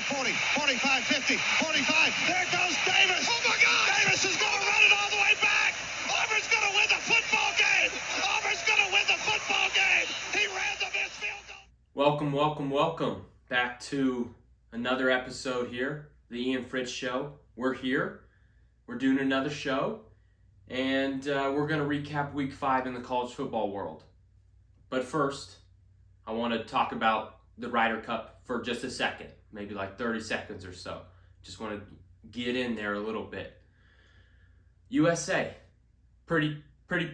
40, 45, 50, 45. There goes Davis. Oh, my God. Davis is going to run it all the way back. Auburn's going to win the football game. Auburn's going to win the football game. He ran the missed field goal. Welcome back to another episode here, the Fritts Show. We're here. We're doing another show, and we're going to recap Week 5 in the college football world. But first, I want to talk about the Ryder Cup for just a second, maybe like 30 seconds or so. Just want to get in there a little bit. USA, pretty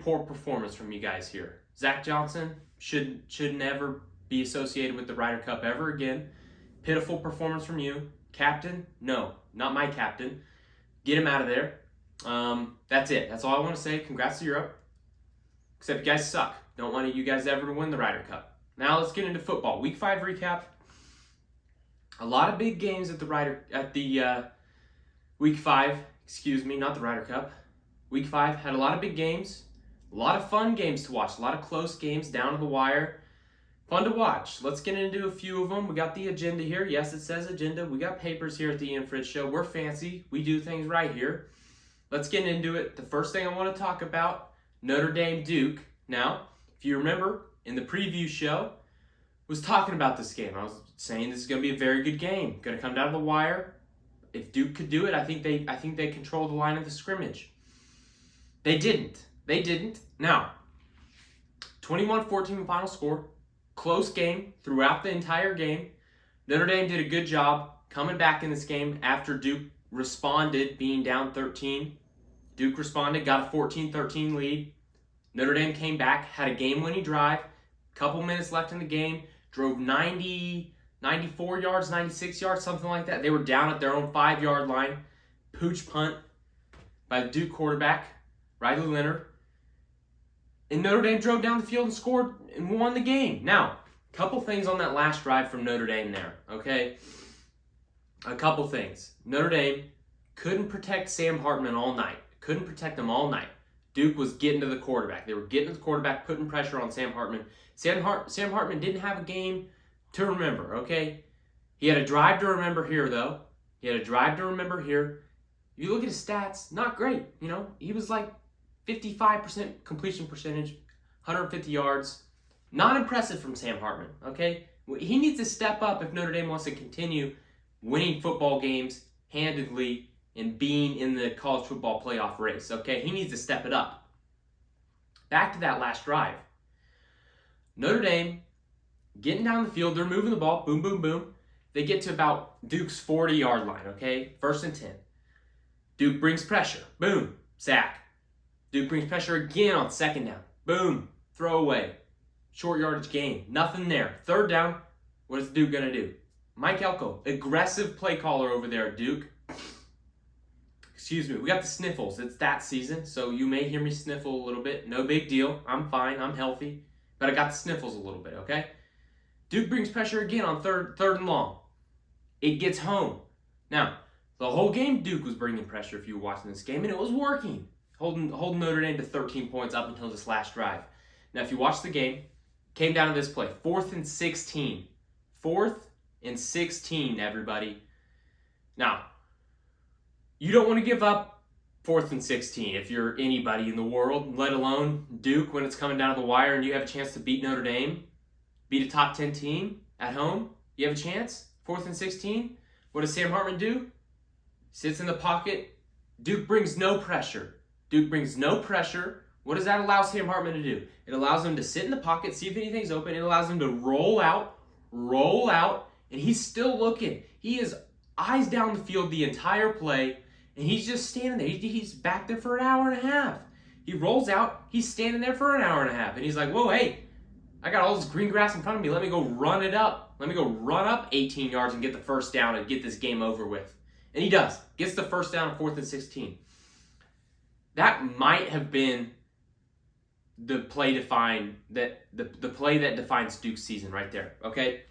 poor performance from you guys here. Zach Johnson should never be associated with the Ryder Cup ever again. Pitiful performance from you. Captain? No, not my captain. Get him out of there. That's it. That's all I want to say. Congrats to Europe. Except you guys suck. Don't want you guys ever to win the Ryder Cup. Now let's get into football. Week 5 recap. A lot of big games at the Week 5. Excuse me, not the Ryder Cup. Week 5 had a lot of big games. A lot of fun games to watch. A lot of close games down to the wire. Fun to watch. Let's get into a few of them. We got the agenda here. Yes, it says agenda. We got papers here at the Fritts Show. We're fancy. We do things right here. Let's get into it. The first thing I want to talk about, Notre Dame Duke. Now, if you remember, in the preview show, was talking about this game. I was saying this is going to be a very good game. Going to come down to the wire. If Duke could do it, I think they control the line of the scrimmage. They didn't. Now, 21-14 final score. Close game throughout the entire game. Notre Dame did a good job coming back in this game after Duke responded, being down 13. Duke responded, got a 14-13 lead. Notre Dame came back, had a game-winning drive. Couple minutes left in the game. Drove 94 yards, 96 yards, something like that. They were down at their own 5-yard line. Pooch punt by the Duke quarterback, Riley Leonard. And Notre Dame drove down the field and scored and won the game. Now, a couple things on that last drive from Notre Dame there, okay? A couple things. Notre Dame couldn't protect Sam Hartman all night. Couldn't protect him all night. Duke was getting to the quarterback. They were getting to the quarterback, putting pressure on Sam Hartman. Sam Hartman didn't have a game to remember, okay? He had a drive to remember here, though. If you look at his stats, not great. You know, he was like 55% completion percentage, 150 yards. Not impressive from Sam Hartman, okay? He needs to step up if Notre Dame wants to continue winning football games handedly and being in the college football playoff race, okay? He needs to step it up. Back to that last drive. Notre Dame getting down the field. They're moving the ball. Boom, boom, boom. They get to about Duke's 40-yard line, okay? 1st and 10. Duke brings pressure. Boom. Sack. Duke brings pressure again on 2nd down. Boom. Throw away. Short yardage gain. Nothing there. 3rd down. What is Duke going to do? Mike Elko, aggressive play caller over there at Duke. Excuse me. We got the sniffles. It's that season, so you may hear me sniffle a little bit. No big deal. I'm fine. I'm healthy. But I got the sniffles a little bit, okay? Duke brings pressure again on third and long. It gets home. Now, the whole game Duke was bringing pressure if you were watching this game, and it was working. Holding Notre Dame to 13 points up until this last drive. Now, if you watch the game, came down to this play. 4th and 16. 4th and 16, everybody. Now, you don't want to give up 4th and 16 if you're anybody in the world, let alone Duke when it's coming down to the wire and you have a chance to beat Notre Dame, beat a top 10 team at home. You have a chance. 4th and 16. What does Sam Hartman do? Sits in the pocket. Duke brings no pressure. What does that allow Sam Hartman to do? It allows him to sit in the pocket, see if anything's open. It allows him to roll out, and he's still looking. He is eyes down the field the entire play, and he's just standing there. He's back there for an hour and a half. He rolls out, he's standing there for an hour and a half, and he's like, whoa, hey, I got all this green grass in front of me. Let me go run it up. Let me go run up 18 yards and get the 1st down and get this game over with. And he does. Gets the 1st down on 4th and 16. That might have been the play the play that defines Duke's season right there, okay?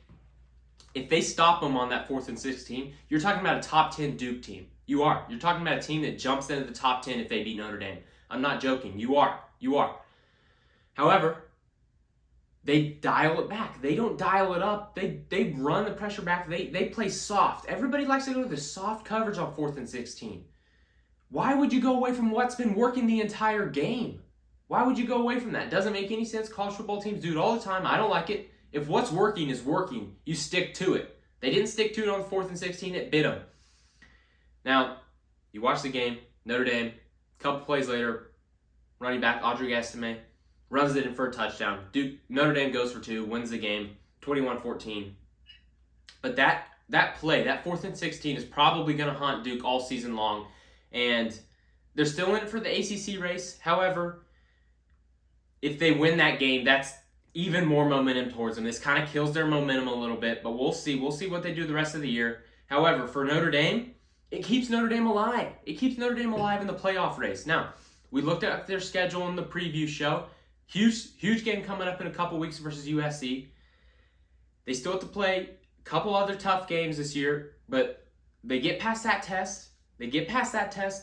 If they stop them on that 4th and 16, you're talking about a top 10 Duke team. You are. You're talking about a team that jumps into the top 10 if they beat Notre Dame. I'm not joking. You are. However, they dial it back. They don't dial it up. They run the pressure back. They play soft. Everybody likes to go to the soft coverage on 4th and 16. Why would you go away from what's been working the entire game? Why would you go away from that? It doesn't make any sense. College football teams do it all the time. I don't like it. If what's working is working, you stick to it. They didn't stick to it on 4th and 16. It bit them. Now, you watch the game. Notre Dame, a couple plays later, running back Audrey Estime runs it in for a touchdown. Notre Dame goes for 2, wins the game, 21-14. But that play, that 4th and 16, is probably going to haunt Duke all season long. And they're still in it for the ACC race. However, if they win that game, that's even more momentum towards them. This kind of kills their momentum a little bit, but we'll see. We'll see what they do the rest of the year. However, for Notre Dame, it keeps Notre Dame alive. It keeps Notre Dame alive in the playoff race. Now, we looked at their schedule in the preview show. Huge game coming up in a couple weeks versus USC. They still have to play a couple other tough games this year, but they get past that test.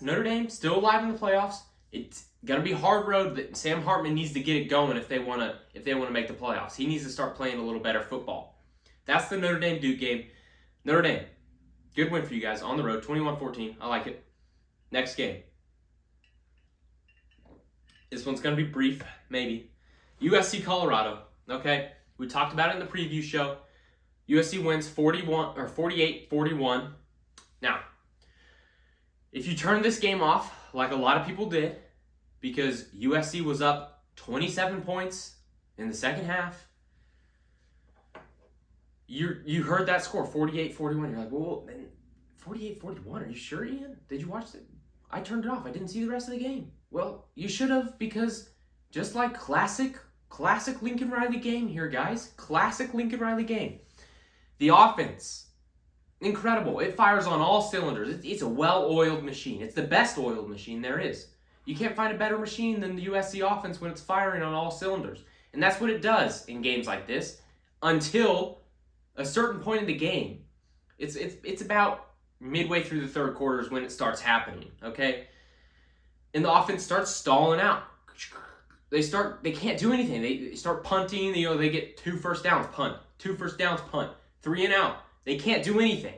Notre Dame still alive in the playoffs. It's gonna be a hard road that Sam Hartman needs to get it going if they wanna make the playoffs. He needs to start playing a little better football. That's the Notre Dame Duke game. Notre Dame, good win for you guys on the road, 21-14. I like it. Next game. This one's gonna be brief, maybe. USC Colorado. Okay, we talked about it in the preview show. USC wins 48-41. Now, if you turn this game off, like a lot of people did, because USC was up 27 points in the second half, you heard that score, 48-41. You're like, well, then 48-41, are you sure, Ian? Did you watch it? I turned it off. I didn't see the rest of the game. Well, you should have, because just like classic Lincoln Riley game here, guys. Classic Lincoln Riley game. The offense, incredible. It fires on all cylinders. It's a well-oiled machine. It's the best oiled machine there is. You can't find a better machine than the USC offense when it's firing on all cylinders. And that's what it does in games like this until a certain point in the game. It's about midway through the third quarter is when it starts happening, okay? And the offense starts stalling out. They can't do anything. They start punting, they get 2 first downs, punt. 2 first downs, punt. 3 and out. They can't do anything.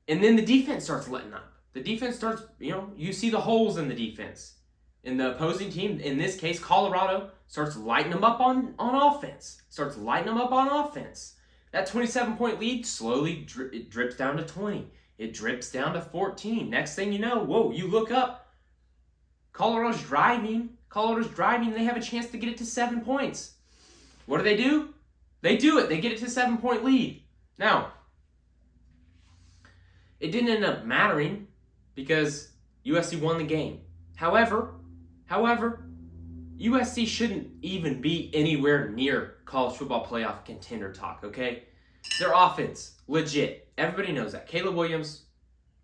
And then the defense starts letting up. The defense starts, you see the holes in the defense. And the opposing team, in this case, Colorado, starts lighting them up on offense. That 27-point lead slowly it drips down to 20. It drips down to 14. Next thing you know, whoa, you look up. Colorado's driving. They have a chance to get it to 7 points. What do? They do it. They get it to 7-point lead. Now, it didn't end up mattering because USC won the game. However, USC shouldn't even be anywhere near college football playoff contender talk, okay? Their offense, legit. Everybody knows that. Caleb Williams,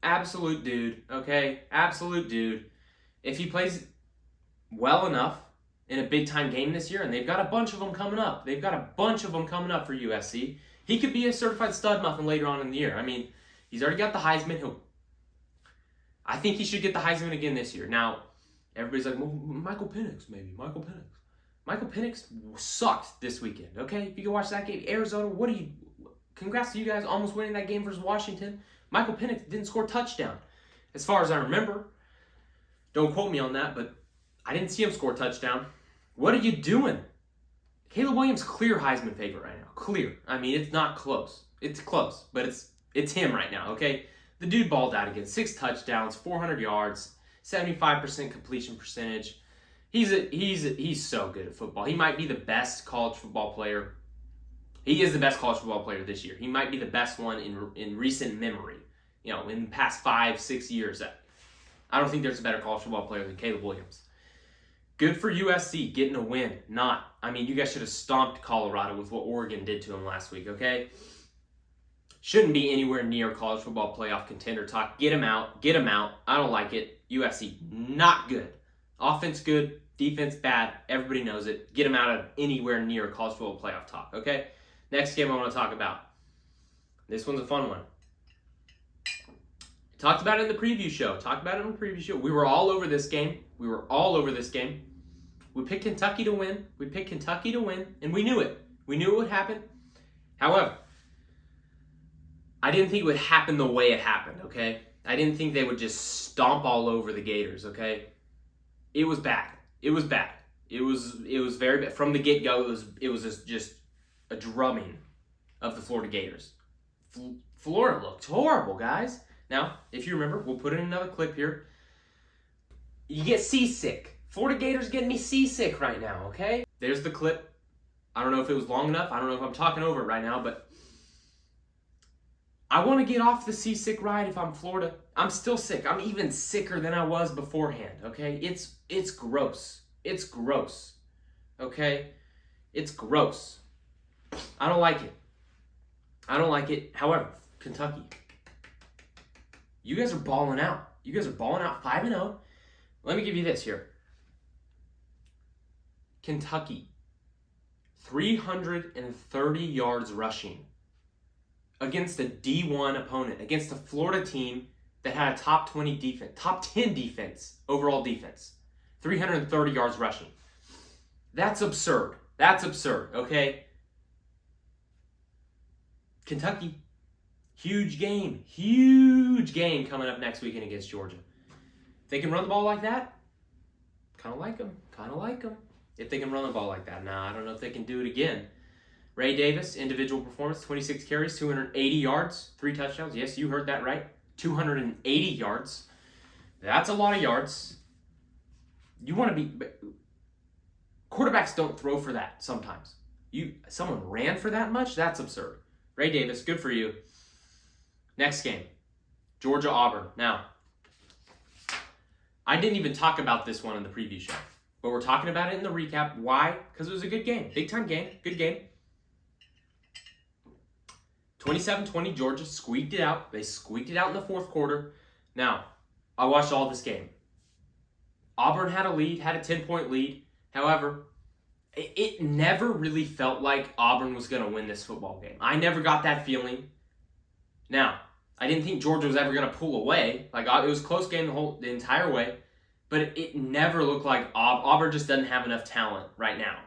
absolute dude, okay? Absolute dude. If he plays well enough in a big-time game this year, and they've got a bunch of them coming up. For USC. He could be a certified stud muffin later on in the year. I mean, he's already got the Heisman. I think he should get the Heisman again this year. Now, everybody's like, well, Michael Penix, maybe. Michael Penix sucked this weekend, okay? If you can watch that game, Arizona, congrats to you guys almost winning that game versus Washington. Michael Penix didn't score a touchdown, as far as I remember. Don't quote me on that, but I didn't see him score a touchdown. What are you doing? Caleb Williams, clear Heisman favorite right now. Clear. I mean, it's not close. It's close, but it's him right now, okay? The dude balled out again. 6 touchdowns, 400 yards, 75% completion percentage. He's so good at football. He might be the best college football player. He is the best college football player this year. He might be the best one in recent memory. In the past 5-6 years. I don't think there's a better college football player than Caleb Williams. Good for USC getting a win. You guys should have stomped Colorado with what Oregon did to them last week, okay? Shouldn't be anywhere near college football playoff contender talk. Get him out. I don't like it. USC, not good. Offense good, defense bad. Everybody knows it. Get him out of anywhere near college football playoff talk, okay? Next game I want to talk about. This one's a fun one. Talked about it in the preview show. We were all over this game. We We picked Kentucky to win. And we knew it. We knew it would happen. However, I didn't think it would happen the way it happened, okay? I didn't think they would just stomp all over the Gators, okay? It was bad. It was bad. It was very bad. From the get-go, it was just a drumming of the Florida Gators. Florida looked horrible, guys. Now, if you remember, we'll put in another clip here. You get seasick. Florida Gators getting me seasick right now, okay? There's the clip. I don't know if it was long enough. I don't know if I'm talking over it right now, but I want to get off the seasick ride if I'm Florida. I'm still sick. I'm even sicker than I was beforehand, okay? It's gross. It's gross, okay? It's gross. I don't like it. I don't like it. However, Kentucky, you guys are balling out. You guys are balling out 5-0. Let me give you this here. Kentucky, 330 yards rushing against a D1 opponent, against a Florida team that had a top 10 defense, overall defense. 330 yards rushing. That's absurd. That's absurd, okay? Kentucky, huge game coming up next weekend against Georgia. If they can run the ball like that, kind of like them. If they can run the ball like that. Now, I don't know if they can do it again. Ray Davis, individual performance, 26 carries, 280 yards, 3 touchdowns. Yes, you heard that right. 280 yards. That's a lot of yards. You want to be... Quarterbacks don't throw for that sometimes. Someone ran for that much? That's absurd. Ray Davis, good for you. Next game, Georgia-Auburn. Now, I didn't even talk about this one in the preview show, but we're talking about it in the recap. Why? Because it was a good game. Big-time game. Good game. 27-20, Georgia squeaked it out. They squeaked it out in the fourth quarter. Now, I watched all this game. Auburn had a lead, had a 10-point lead. However, it never really felt like Auburn was going to win this football game. I never got that feeling. Now, I didn't think Georgia was ever going to pull away. Like, it was a close game the entire way. But it never looked like Auburn just doesn't have enough talent right now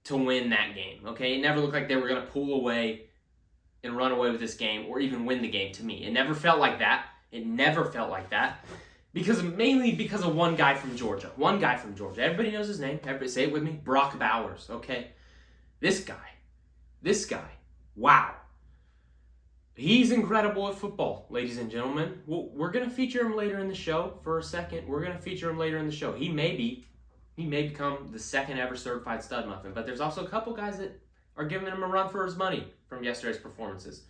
to win that game. Okay, it never looked like they were going to pull away and run away with this game or even win the game to me. It never felt like that. Mainly because of one guy from Georgia. Everybody knows his name. Everybody say it with me. Brock Bowers, okay? This guy. Wow. He's incredible at football, ladies and gentlemen. We're going to feature him later in the show for a second. He may become the second ever certified stud muffin, but there's also a couple guys that are giving him a run for his money from yesterday's performances.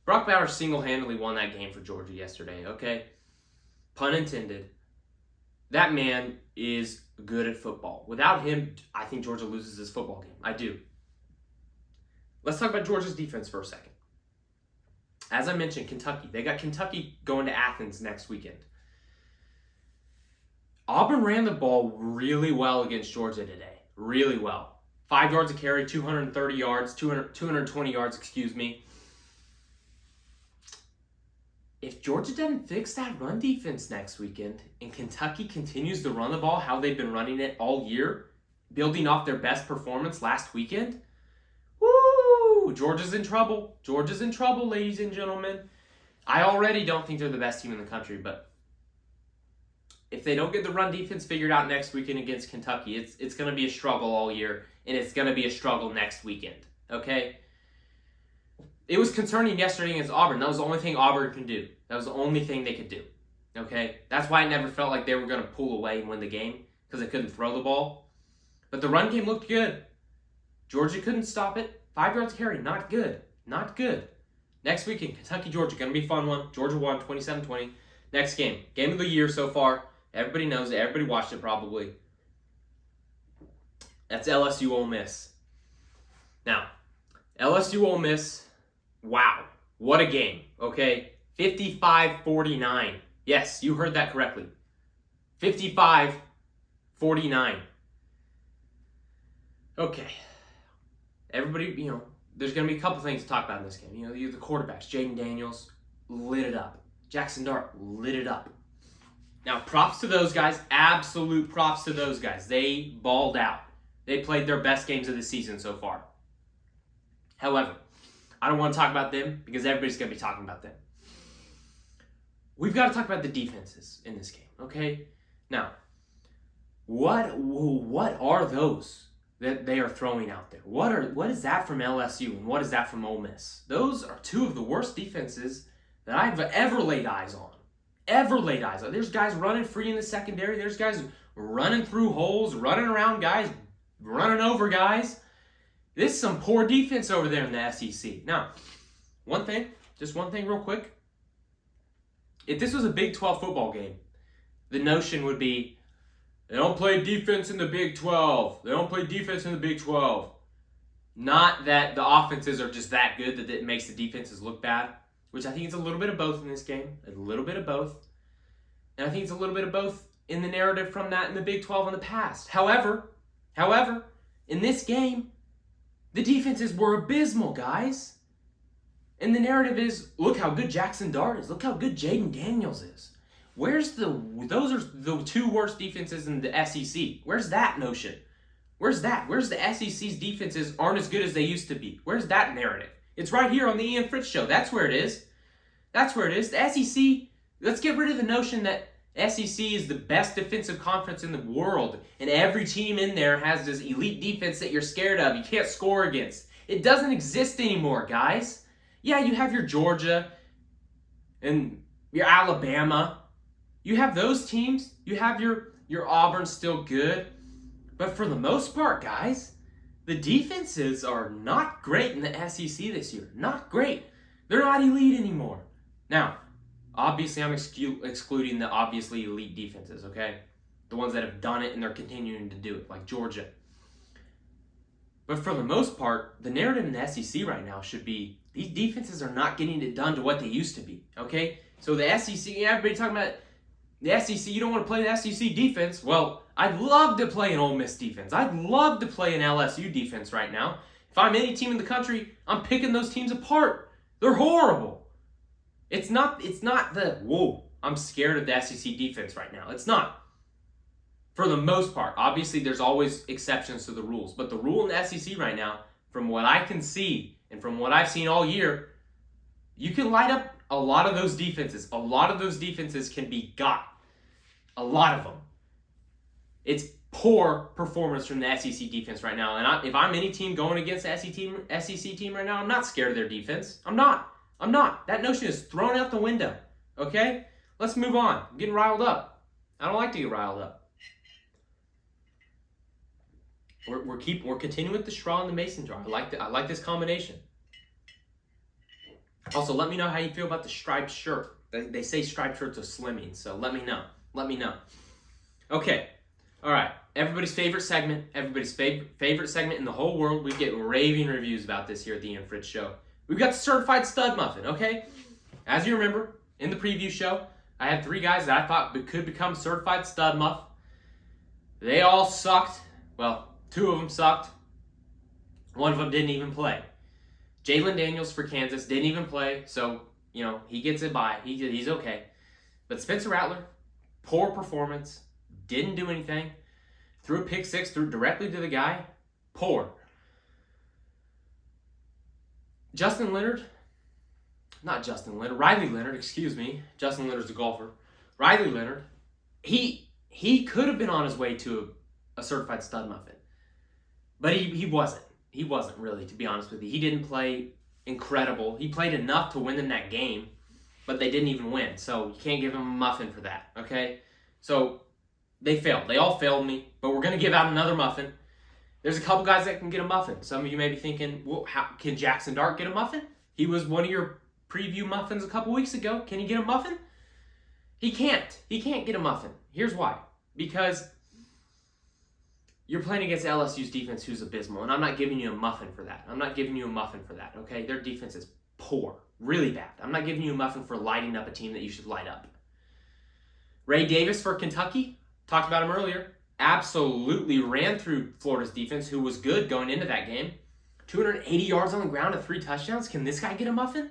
Brock Bowers single-handedly won that game for Georgia yesterday, okay? Pun intended. That man is good at football. Without him, I think Georgia loses this football game. I do. Let's talk about Georgia's defense for a second. As I mentioned, Kentucky. They got Kentucky going to Athens next weekend. Auburn ran the ball really well against Georgia today. Really well. 5 yards a carry, 230 yards, 220 yards, excuse me. If Georgia doesn't fix that run defense next weekend and Kentucky continues to run the ball how they've been running it all year, building off their best performance last weekend, woo! Georgia's in trouble. Ladies and gentlemen. I already don't think they're the best team in the country, but if they don't get the run defense figured out next weekend against Kentucky, it's going to be a struggle all year, and it's going to be a struggle next weekend, okay? It was concerning yesterday against Auburn. That was the only thing Auburn can do. That was the only thing they could do, okay? That's why it never felt like they were going to pull away and win the game, because they couldn't throw the ball. But the run game looked good. Georgia couldn't stop it. 5 yards carry, not good. Next weekend, Kentucky-Georgia, going to be a fun one. Georgia won 27-20. Next game of the year so far. Everybody knows it. Everybody watched it probably. That's LSU Ole Miss. Now, LSU Ole Miss, wow. What a game, okay? 55-49. Yes, you heard that correctly. 55-49. Okay. Everybody, there's going to be a couple things to talk about in this game. The quarterbacks, Jaden Daniels, lit it up. Jackson Dart, lit it up. Now, props to those guys. Absolute props to those guys. They balled out. They played their best games of the season so far. However, I don't want to talk about them because everybody's going to be talking about them. We've got to talk about the defenses in this game, okay? Now, what are those that they are throwing out there? What is that from LSU and what is that from Ole Miss? Those are two of the worst defenses that I've ever laid eyes on. There's guys running free in the secondary. There's guys running through holes, running around guys, running over guys. This is some poor defense over there in the SEC. Now, one thing real quick. If this was a Big 12 football game, the notion would be, they don't play defense in the Big 12. Not that the offenses are just that good that it makes the defenses look bad, which I think it's a little bit of both in this game. A little bit of both. And I think it's a little bit of both in the narrative from that in the Big 12 in the past. However, in this game, the defenses were abysmal, guys. And the narrative is, look how good Jackson Dart is. Look how good Jaden Daniels is. Those are the two worst defenses in the SEC. Where's that notion? Where's that? Where's the SEC's defenses aren't as good as they used to be? Where's that narrative? It's right here on the Ian Fritts Show. That's where it is. The SEC, let's get rid of the notion that SEC is the best defensive conference in the world and every team in there has this elite defense that you're scared of. You can't score against. It doesn't exist anymore, guys. Yeah, you have your Georgia and your Alabama. You have those teams. You have your Auburn still good. But for the most part, guys, the defenses are not great in the SEC this year. Not great. They're not elite anymore. Now, obviously, I'm excluding the obviously elite defenses, okay? The ones that have done it and they're continuing to do it, like Georgia. But for the most part, the narrative in the SEC right now should be, these defenses are not getting it done to what they used to be, okay? So the SEC, everybody talking about the SEC, you don't want to play the SEC defense. Well, I'd love to play an Ole Miss defense. I'd love to play an LSU defense right now. If I'm any team in the country, I'm picking those teams apart. They're horrible. It's not the, whoa, I'm scared of the SEC defense right now. It's not. For the most part. Obviously, there's always exceptions to the rules. But the rule in the SEC right now, from what I can see and from what I've seen all year, you can light up a lot of those defenses. A lot of those defenses can be got. A lot of them. It's poor performance from the SEC defense right now. And if I'm any team going against the SEC team right now, I'm not scared of their defense. I'm not. That notion is thrown out the window. Okay? Let's move on. I'm getting riled up. I don't like to get riled up. We're continuing with the straw and the mason jar. I like this combination. Also, let me know how you feel about the striped shirt. They say striped shirts are slimming, so let me know. Okay. All right. Everybody's favorite segment. Everybody's favorite segment in the whole world. We get raving reviews about this here at the Ian Fritts Show. We've got the certified stud muffin, okay? As you remember, in the preview show, I had 3 guys that I thought could become certified stud muff. They all sucked. Well, 2 of them sucked. 1 of them didn't even play. Jalen Daniels for Kansas didn't even play, so, he gets it by. He's okay. But Spencer Rattler, poor performance, didn't do anything, threw a pick 6, threw directly to the guy, poor. Riley Leonard, excuse me. Justin Leonard's a golfer. Riley Leonard, he could have been on his way to a certified stud muffin. But he wasn't. He wasn't really, to be honest with you. He didn't play incredible. He played enough to win them that game, but they didn't even win. So you can't give him a muffin for that, okay? So they failed. They all failed me, but we're going to give out another muffin. There's a couple guys that can get a muffin. Some of you may be thinking, well, how can Jackson Dart get a muffin? He was one of your preview muffins a couple weeks ago. Can he get a muffin? He can't. He can't get a muffin. Here's why. Because you're playing against LSU's defense, who's abysmal, and I'm not giving you a muffin for that. Okay? Their defense is poor. Really bad. I'm not giving you a muffin for lighting up a team that you should light up. Ray Davis for Kentucky. Talked about him earlier. Absolutely ran through Florida's defense, who was good going into that game. 280 yards on the ground and 3 touchdowns. Can this guy get a muffin?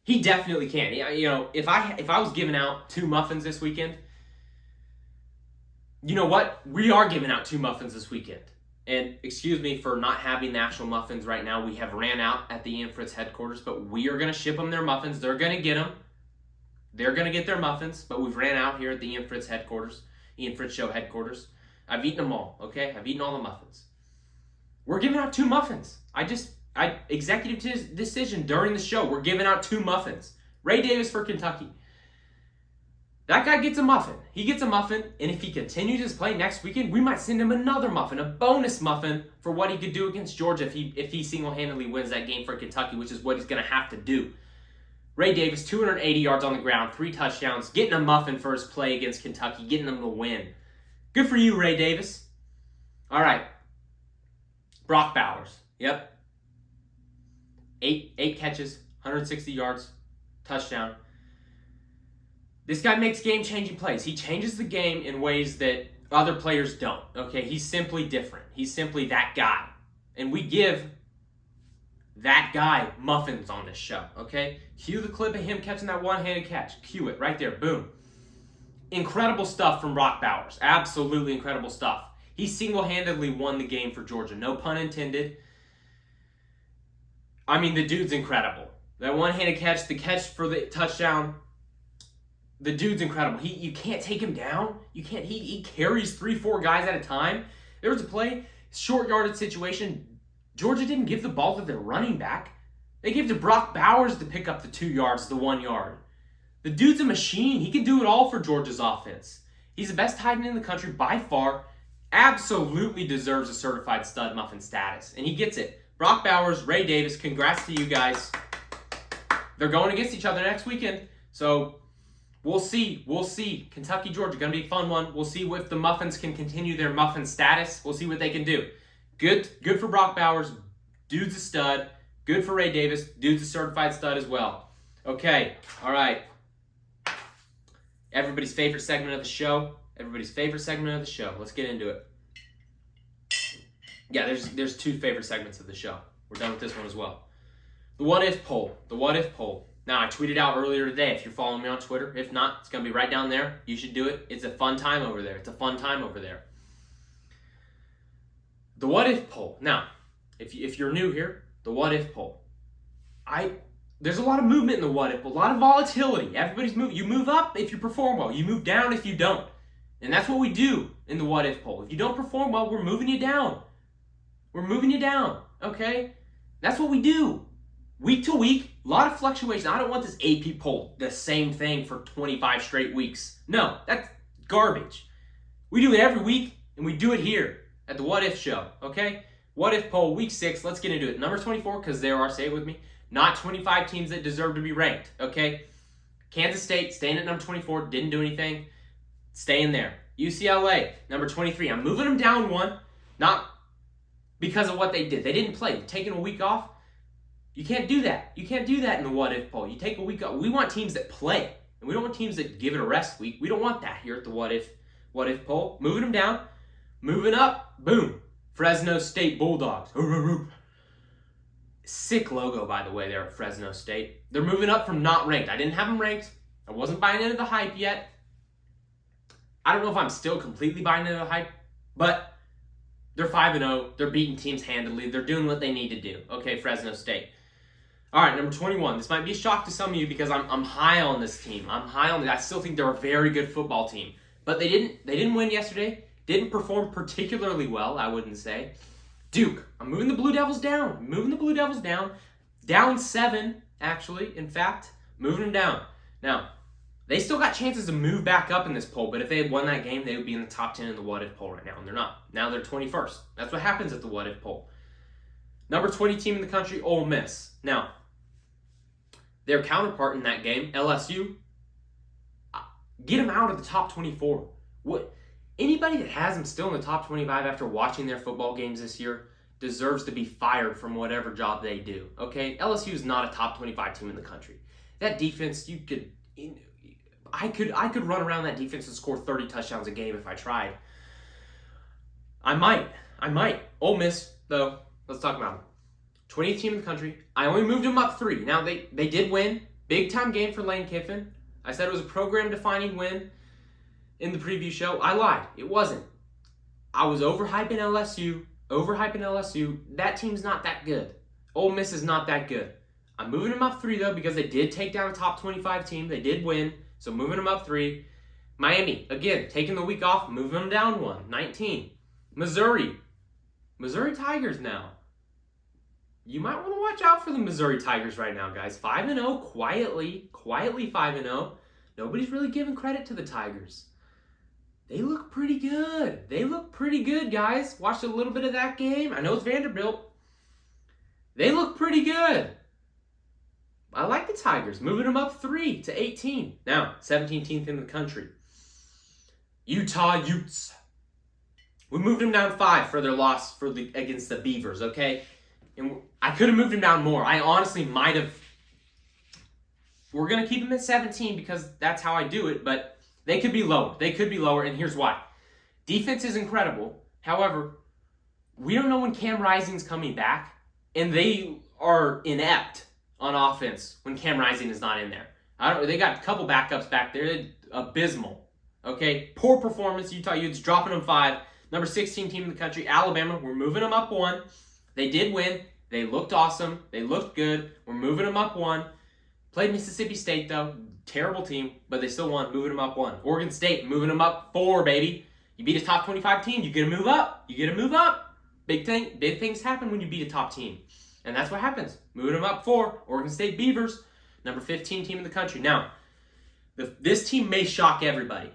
He definitely can. If I was giving out 2 muffins this weekend, you know what? We are giving out 2 muffins this weekend. And excuse me for not having the actual muffins right now. We have ran out at the Fritts headquarters, but we are going to ship them their muffins. They're going to get them. They're going to get their muffins, but we've ran out here at the Fritts headquarters, Fritts Show headquarters. I've eaten them all, okay? I've eaten all the muffins. We're giving out 2 muffins. Executive decision during the show. We're giving out 2 muffins. Ray Davis for Kentucky. That guy gets a muffin. He gets a muffin, and if he continues his play next weekend, we might send him another muffin, a bonus muffin for what he could do against Georgia if he single-handedly wins that game for Kentucky, which is what he's going to have to do. Ray Davis, 280 yards on the ground, 3 touchdowns, getting a muffin for his play against Kentucky, getting them to win. Good for you, Ray Davis. All right. Brock Bowers. Yep. 8 catches, 160 yards, touchdown. This guy makes game-changing plays. He changes the game in ways that other players don't. Okay, he's simply different. He's simply that guy. And we give that guy muffins on this show, okay? Cue the clip of him catching that one-handed catch. Cue it right there. Boom. Incredible stuff from Brock Bowers. Absolutely incredible stuff. He single-handedly won the game for Georgia. No pun intended. I mean, the dude's incredible. That one-handed catch, the catch for the touchdown, the dude's incredible. You can't take him down. You can't. He carries 3-4 guys at a time. There was a play, short yardage situation. Georgia didn't give the ball to their running back. They gave to Brock Bowers to pick up the 2 yards, the 1 yard. The dude's a machine. He can do it all for Georgia's offense. He's the best tight end in the country by far. Absolutely deserves a certified stud muffin status. And he gets it. Brock Bowers, Ray Davis, congrats to you guys. They're going against each other next weekend. So we'll see. We'll see. Kentucky, Georgia, going to be a fun one. We'll see if the Muffins can continue their muffin status. We'll see what they can do. Good for Brock Bowers. Dude's a stud. Good for Ray Davis. Dude's a certified stud as well. Okay. All right. Everybody's favorite segment of the show. Let's get into it. Yeah, there's 2 favorite segments of the show. We're done with this one as well. The what if poll. Now, I tweeted out earlier today, if you're following me on Twitter. If not, it's going to be right down there. You should do it. It's a fun time over there. The what if poll. Now, if you're new here, the what if poll. There's a lot of movement in the what if, a lot of volatility. Everybody's moving. You move up if you perform well. You move down if you don't. And that's what we do in the what if poll. If you don't perform well, we're moving you down. Okay? That's what we do. Week to week, a lot of fluctuation. I don't want this AP poll, the same thing for 25 straight weeks. No, that's garbage. We do it every week, and we do it here at the What If Show, okay? What If poll, week 6, let's get into it. Number 24, because there are, say it with me, not 25 teams that deserve to be ranked, okay? Kansas State, staying at number 24, didn't do anything, staying there. UCLA, number 23, I'm moving them down 1, not because of what they did. They didn't play. Taking a week off, you can't do that. You can't do that in the what if poll. You take a week off. We want teams that play, and we don't want teams that give it a rest week. We don't want that here at the what if poll. Moving them down, moving up, boom. Fresno State Bulldogs. Sick logo, by the way, there at Fresno State. They're moving up from not ranked. I didn't have them ranked. I wasn't buying into the hype yet. I don't know if I'm still completely buying into the hype, but they're 5-0. They're beating teams handily. They're doing what they need to do. Okay, Fresno State. All right, number 21. This might be a shock to some of you because I'm high on this team. I still think they're a very good football team. But they didn't win yesterday. Didn't perform particularly well, I wouldn't say. Duke. I'm moving the Blue Devils down. Down 7, actually, in fact. Moving them down. Now, they still got chances to move back up in this poll, but if they had won that game, they would be in the top 10 in the what if poll right now, and they're not. Now they're 21st. That's what happens at the what if poll. Number 20 team in the country, Ole Miss. Now, their counterpart in that game, LSU, get them out of the top 24. Anybody that has them still in the top 25 after watching their football games this year deserves to be fired from whatever job they do, okay? LSU is not a top 25 team in the country. That defense, I could run around that defense and score 30 touchdowns a game if I tried. I might. Ole Miss, though, let's talk about them. 20th team in the country. I only moved them up 3. Now, they did win. Big-time game for Lane Kiffin. I said it was a program-defining win. in the preview show. I lied. It wasn't. I was overhyping LSU. That team's not that good. Ole Miss is not that good. I'm moving them up 3, though, because they did take down a top 25 team. They did win, so moving them up 3. Miami, again, taking the week off, moving them down 1, 19. Missouri Tigers now. You might want to watch out for the Missouri Tigers right now, guys. 5-0, quietly 5-0. Nobody's really giving credit to the Tigers. They look pretty good. Guys. Watched a little bit of that game. I know it's Vanderbilt. They look pretty good. I like the Tigers. Moving them up 3 to 18. Now, 17th in the country. Utah Utes. We moved them down 5 for their loss against the Beavers, okay? And I could have moved them down more. I honestly might have. We're going to keep them at 17 because that's how I do it, but they could be lower. And here's why. Defense is incredible. However, we don't know when Cam Rising's coming back, and they are inept on offense when Cam Rising is not in there. They got a couple backups back there. They're abysmal. Okay? Poor performance. Utah Utes dropping them 5. Number 16 team in the country, Alabama. We're moving them up 1. They did win. They looked awesome. They looked good. We're moving them up 1. Played Mississippi State, though. Terrible team, but they still won, moving them up 1. Oregon State, moving them up 4, baby. You beat a top 25 team, you get to move up. Big things happen when you beat a top team. And that's what happens. Moving them up 4. Oregon State Beavers, number 15 team in the country. Now, this team may shock everybody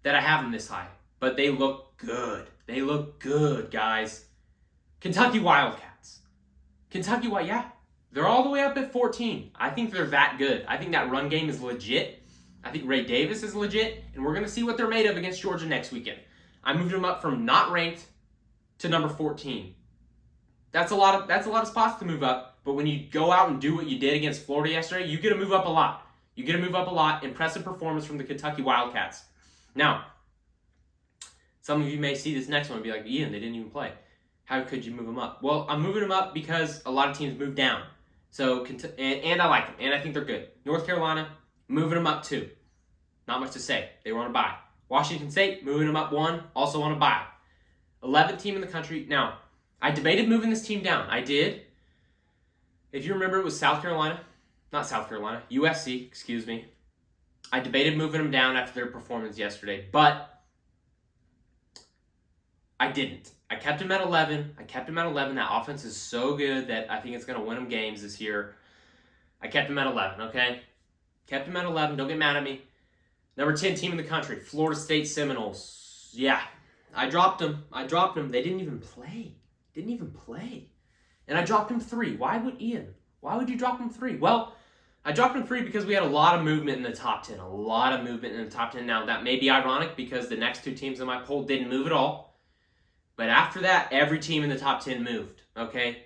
that I have them this high, but they look good. They look good, guys. Kentucky Wildcats. Yeah. They're all the way up at 14. I think they're that good. I think that run game is legit. I think Ray Davis is legit, and we're going to see what they're made of against Georgia next weekend. I moved them up from not ranked to number 14. That's a lot of spots to move up, but when you go out and do what you did against Florida yesterday, you get to move up a lot. Impressive performance from the Kentucky Wildcats. Now, some of you may see this next one and be like, Ian, they didn't even play. How could you move them up? Well, I'm moving them up because a lot of teams move down. So, and I like them, and I think they're good. North Carolina, moving them up 2. Not much to say. They were on a bye. Washington State, moving them up 1, also on a bye. 11th team in the country. Now, I debated moving this team down. I did. If you remember, it was USC, excuse me. I debated moving them down after their performance yesterday, but I didn't. I kept him at 11. That offense is so good that I think it's going to win them games this year. I kept him at 11, okay? Kept him at 11. Don't get mad at me. Number 10 team in the country, Florida State Seminoles. Yeah, I dropped them. They didn't even play. And I dropped him 3. Why would you drop him 3? Well, I dropped him 3 because we had a lot of movement in the top 10. Now, that may be ironic because the next 2 teams in my poll didn't move at all. But after that, every team in the top 10 moved, okay?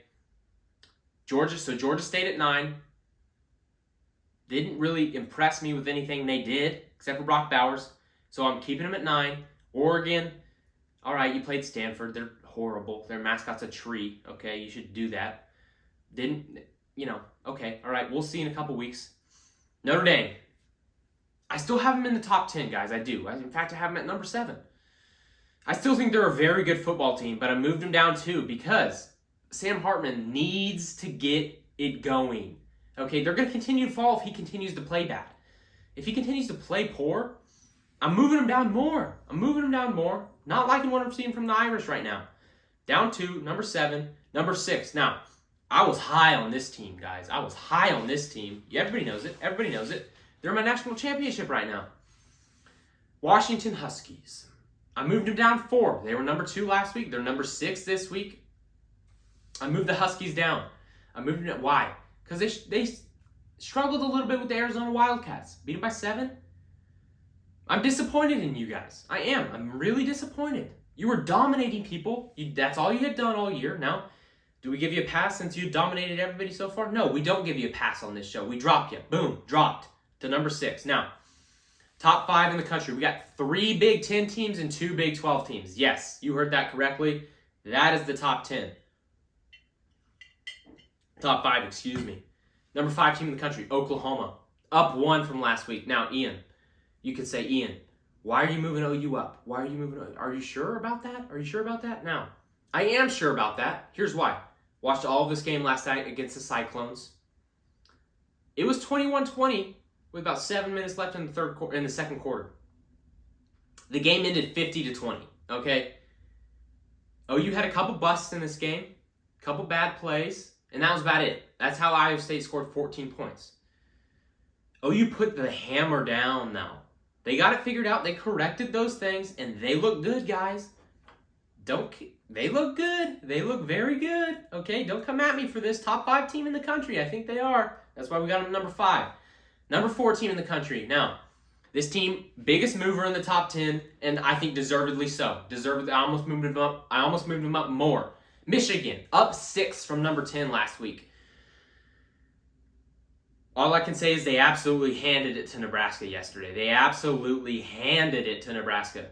Georgia State at 9. Didn't really impress me with anything they did, except for Brock Bowers. So I'm keeping them at 9. Oregon, all right, you played Stanford. They're horrible. Their mascot's a tree, okay? You should do that. Okay, all right, we'll see in a couple weeks. Notre Dame. I still have them in the top 10, guys. I do. In fact, I have them at number 7. I still think they're a very good football team, but I moved them down 2 because Sam Hartman needs to get it going. Okay, they're going to continue to fall if he continues to play bad. If he continues to play poor, I'm moving him down more. Not liking what I'm seeing from the Irish right now. Down 2, number 7, number 6. Now, I was high on this team, guys. Everybody knows it. They're in my national championship right now. Washington Huskies. I moved them down 4. They were number 2 last week. They're number 6 this week. I moved the Huskies down. I moved them down. Why? Because they struggled a little bit with the Arizona Wildcats. Beat them by 7. I'm disappointed in you guys. I am. I'm really disappointed. You were dominating people. That's all you had done all year. Now, do we give you a pass since you dominated everybody so far? No, we don't give you a pass on this show. We dropped you. Boom. Dropped to number 6. Now, top 5 in the country. We got 3 Big 10 teams and 2 Big 12 teams. Yes, you heard that correctly. That is the top 10. Top 5, excuse me. Number 5 team in the country, Oklahoma. Up 1 from last week. Now, Ian. You could say, Ian, Why are you moving OU up? Why are you moving OU? Are you sure about that? Are you sure about that? Now, I am sure about that. Here's why. Watched all of this game last night against the Cyclones. It was 21-20 with about 7 minutes left in the second quarter. The game ended 50-20, okay? OU had a couple busts in this game, a couple bad plays, and that was about it. That's how Iowa State scored 14 points. OU put the hammer down now. They got it figured out. They corrected those things, and they look good, guys. They look good. They look very good. Okay, don't come at me for this. Top 5 team in the country. I think they are. That's why we got them number 5. Number 4 team in the country. Now, this team, biggest mover in the top 10, and I think deservedly so. Deservedly, I almost moved them up more. Michigan, up 6 from number 10 last week. All I can say is they absolutely handed it to Nebraska yesterday. They absolutely handed it to Nebraska.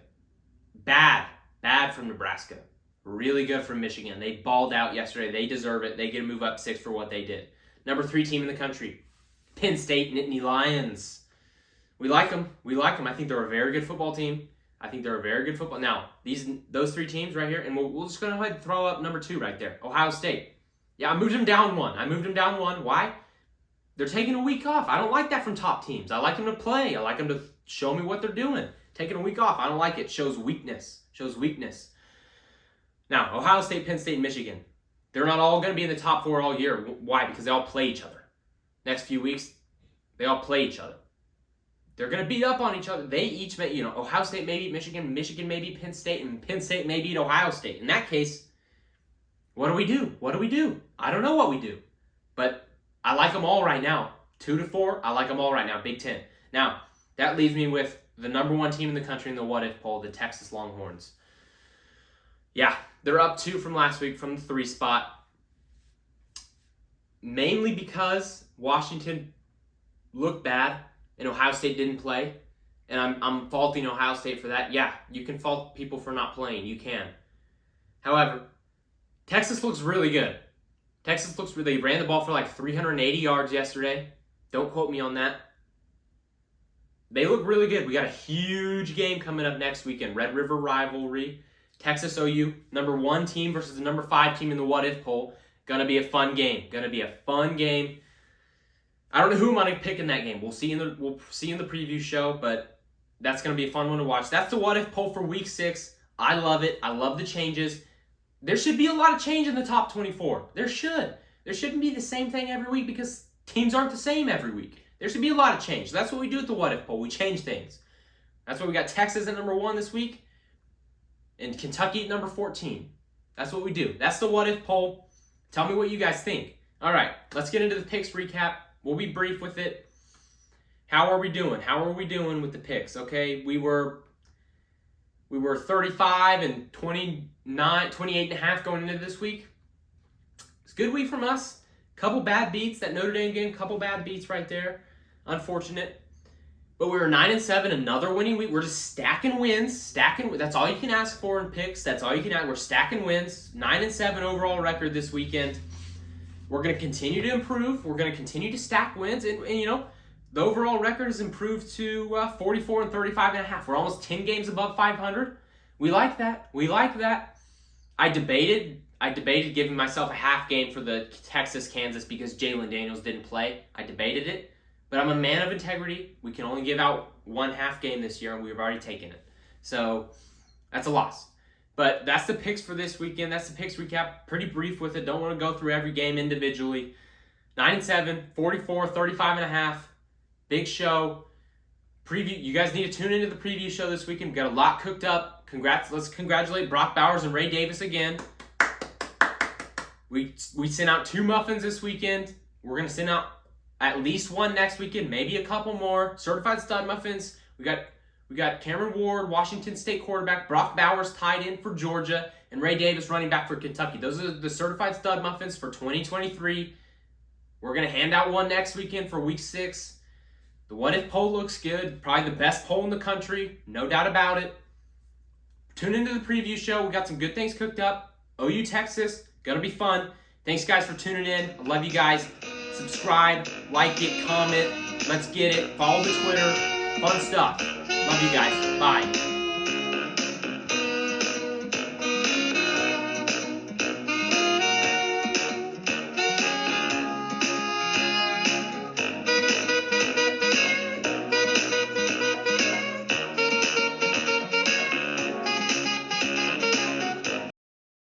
Bad from Nebraska. Really good from Michigan. They balled out yesterday. They deserve it. They get to move up 6 for what they did. Number 3 team in the country, Penn State Nittany Lions. We like them. I think they're a very good football team. Now, those 3 teams right here, and we'll just go ahead and throw up number 2 right there, Ohio State. Yeah, I moved them down 1. Why? They're taking a week off. I don't like that from top teams. I like them to play. I like them to show me what they're doing. Taking a week off, I don't like it. Shows weakness. Now, Ohio State, Penn State, and Michigan. They're not all going to be in the top 4 all year. Why? Because they all play each other. Next few weeks, they all play each other. They're going to beat up on each other. They each may, Ohio State may beat Michigan, Michigan may beat Penn State, and Penn State may beat Ohio State. In that case, what do we do? I don't know what we do. But I like them all right now. 2-4, I like them all right now. Big Ten. Now, that leaves me with the number 1 team in the country in the what-if poll, the Texas Longhorns. Yeah, they're up 2 from last week from the 3 spot. Mainly because Washington looked bad and Ohio State didn't play. And I'm faulting Ohio State for that. Yeah, you can fault people for not playing. You can. However, Texas looks really good. They ran the ball for like 380 yards yesterday. Don't quote me on that. They look really good. We got a huge game coming up next weekend. Red River rivalry. Texas OU, number 1 team versus the number 5 team in the what-if poll. Gonna be a fun game. I don't know who I'm gonna pick in that game. We'll see in the preview show, but that's gonna be a fun one to watch. That's the what-if poll for week 6. I love it. I love the changes. There should be a lot of change in the top 24. There should. There shouldn't be the same thing every week because teams aren't the same every week. There should be a lot of change. That's what we do at the what-if poll. We change things. That's why we got Texas at number 1 this week and Kentucky at number 14. That's what we do. That's the what-if poll. Tell me what you guys think. All right, let's get into the picks recap. We'll be brief with it. How are we doing? With the picks? Okay, we were 35 and 28 and a half going into this week. It's a good week from us. Couple bad beats. That Notre Dame game, couple bad beats right there. Unfortunate. But we were 9-7, another winning week. We're just stacking wins. That's all you can ask for in picks. That's all you can ask. We're stacking wins. 9-7 overall record this weekend. We're going to continue to improve. We're going to continue to stack wins. And the overall record has improved to 44 and 35 and a half. We're almost 10 games above 500. We like that. I debated giving myself a half game for the Texas-Kansas because Jalen Daniels didn't play. I debated it. But I'm a man of integrity. We can only give out 1 half game this year, and we've already taken it. So that's a loss. But that's the picks for this weekend. That's the picks recap. Pretty brief with it. Don't want to go through every game individually. 9-7, 44, 35 and a half. Big show. Preview. You guys need to tune into the preview show this weekend. We've got a lot cooked up. Congrats. Let's congratulate Brock Bowers and Ray Davis again. We sent out 2 muffins this weekend. We're going to send out at least 1 next weekend, maybe a couple more. Certified stud muffins. We got Cameron Ward, Washington State quarterback, Brock Bowers tight end for Georgia, and Ray Davis running back for Kentucky. Those are the certified stud muffins for 2023. We're going to hand out 1 next weekend for week 6. The what if poll looks good. Probably the best poll in the country. No doubt about it. Tune into the preview show. We got some good things cooked up. OU Texas. Going to be fun. Thanks, guys, for tuning in. I love you guys. Subscribe, like it, comment. Let's get it. Follow the Twitter. Fun stuff. Love you guys. Bye.